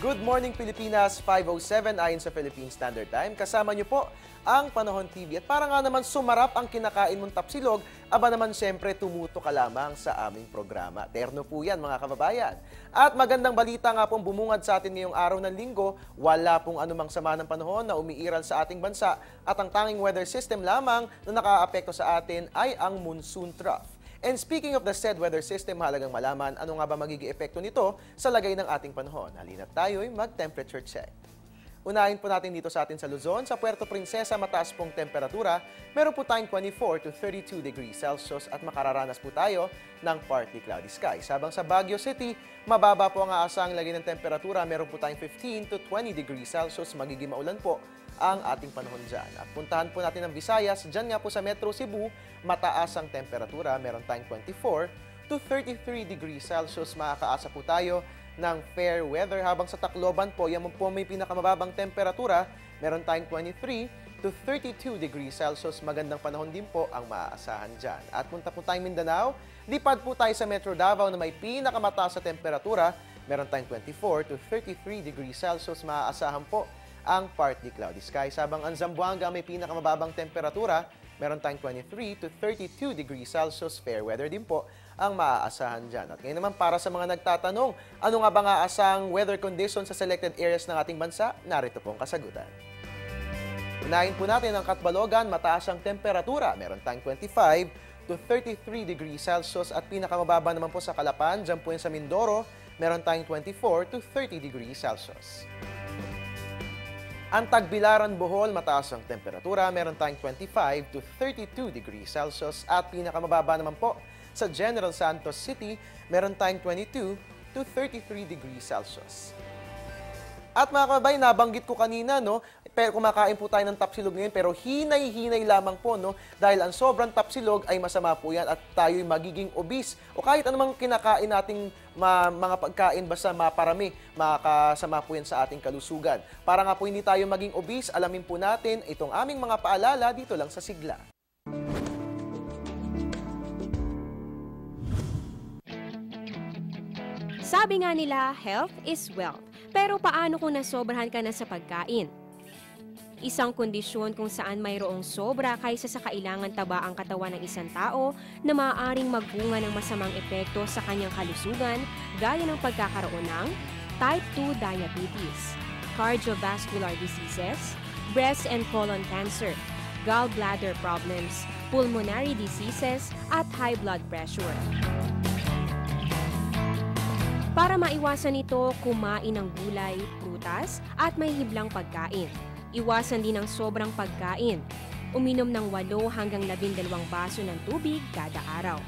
Good morning Pilipinas, 5:07 ayon sa Philippine Standard Time. Kasama niyo po ang Panahon TV. At para nga naman sumarap ang kinakain mong tapsilog, aba naman siyempre tumuto ka lamang sa aming programa. Terno po yan mga kababayan. At magandang balita nga pong bumungad sa atin ngayong araw ng linggo, wala pong anumang sama ng panahon na umiiral sa ating bansa at ang tanging weather system lamang na nakaapekto sa atin ay ang monsoon trough. And speaking of the said weather system, mahalagang malaman ano nga ba magiging epekto nito sa lagay ng ating panahon. Halina't tayo'y mag-temperature check. Unahin po natin dito sa atin sa Luzon. Sa Puerto Princesa, mataas pong temperatura. Meron po tayong 24 to 32 degrees Celsius at makararanas po tayo ng partly cloudy skies. Habang sa Baguio City, mababa po ang aasahang lagay ng temperatura. Meron po tayong 15 to 20 degrees Celsius. Magiging maulan po ang ating panahon dyan. At puntahan po natin ang Visayas. Dyan nga po sa Metro Cebu, mataas ang temperatura. Meron tayong 24 to 33 degrees Celsius. Makakaasa po tayo ng fair weather. Habang sa Tacloban po, yan po may pinakamababang temperatura. Meron tayong 23 to 32 degrees Celsius. Magandang panahon din po ang maaasahan dyan. At punta po tayong Mindanao. Lipad po tayo sa Metro Davao na may pinakamataas sa temperatura. Meron tayong 24 to 33 degrees Celsius. Maaasahan po ang partly cloudy skies. Habang ang Zamboanga may pinakamababang temperatura, meron tayong 23 to 32 degrees Celsius. Fair weather din po ang maaasahan dyan. At ngayon naman para sa mga nagtatanong, ano nga ba nga asang weather conditions sa selected areas ng ating bansa? Narito po ang kasagutan. Unahin po natin ang Catbalogan, mataas ang temperatura. Meron tayong 25 to 33 degrees Celsius at pinakamababa naman po sa Calapan, dyan po yung sa Mindoro, meron tayong 24 to 30 degrees Celsius. Ang Tagbilaran, Bohol, mataas ang temperatura. Meron tayong 25 to 32 degrees Celsius. At pinakamababa naman po sa General Santos City, meron tayong 22 to 33 degrees Celsius. At mga kababayan, nabanggit ko kanina, no? Pero kumakain po tayo ng tapsilog ngayon, pero hinay-hinay lamang po, no? Dahil ang sobrang tapsilog ay masama po yan at tayo'y magiging obese. O kahit anumang kinakain nating mga pagkain, basta maparami, makakasama po yan sa ating kalusugan. Para nga po hindi tayo maging obese, alamin po natin itong aming mga paalala dito lang sa Sigla. Sabi nga nila, health is wealth. Pero paano kung nasobrahan ka na sa pagkain? Isang kondisyon kung saan mayroong sobra kaysa sa kailangan taba ang katawan ng isang tao na maaaring magbunga ng masamang epekto sa kanyang kalusugan gaya ng pagkakaroon ng type 2 diabetes, cardiovascular diseases, breast and colon cancer, gallbladder problems, pulmonary diseases at high blood pressure. Para maiwasan ito, kumain ng gulay, prutas at may hiblang pagkain. Iwasan din ang sobrang pagkain. Uminom ng 8 hanggang 12 baso ng tubig kada araw.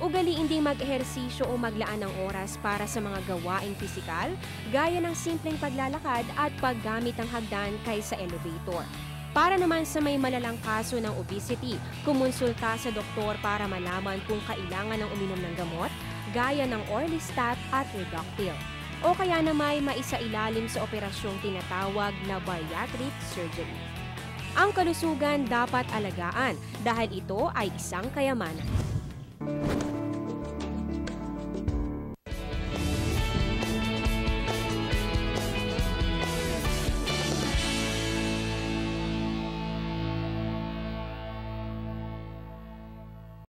Ugaliin ding mag-ehersisyo o maglaan ng oras para sa mga gawaing pisikal, gaya ng simpleng paglalakad at paggamit ng hagdan kaysa elevator. Para naman sa may malalang kaso ng obesity, kumonsulta sa doktor para malaman kung kailangan ng uminom ng gamot, gaya ng Orlistat at Reductil. O kaya na may maisailalim sa operasyong tinatawag na bariatric surgery. Ang kalusugan dapat alagaan dahil ito ay isang kayamanan.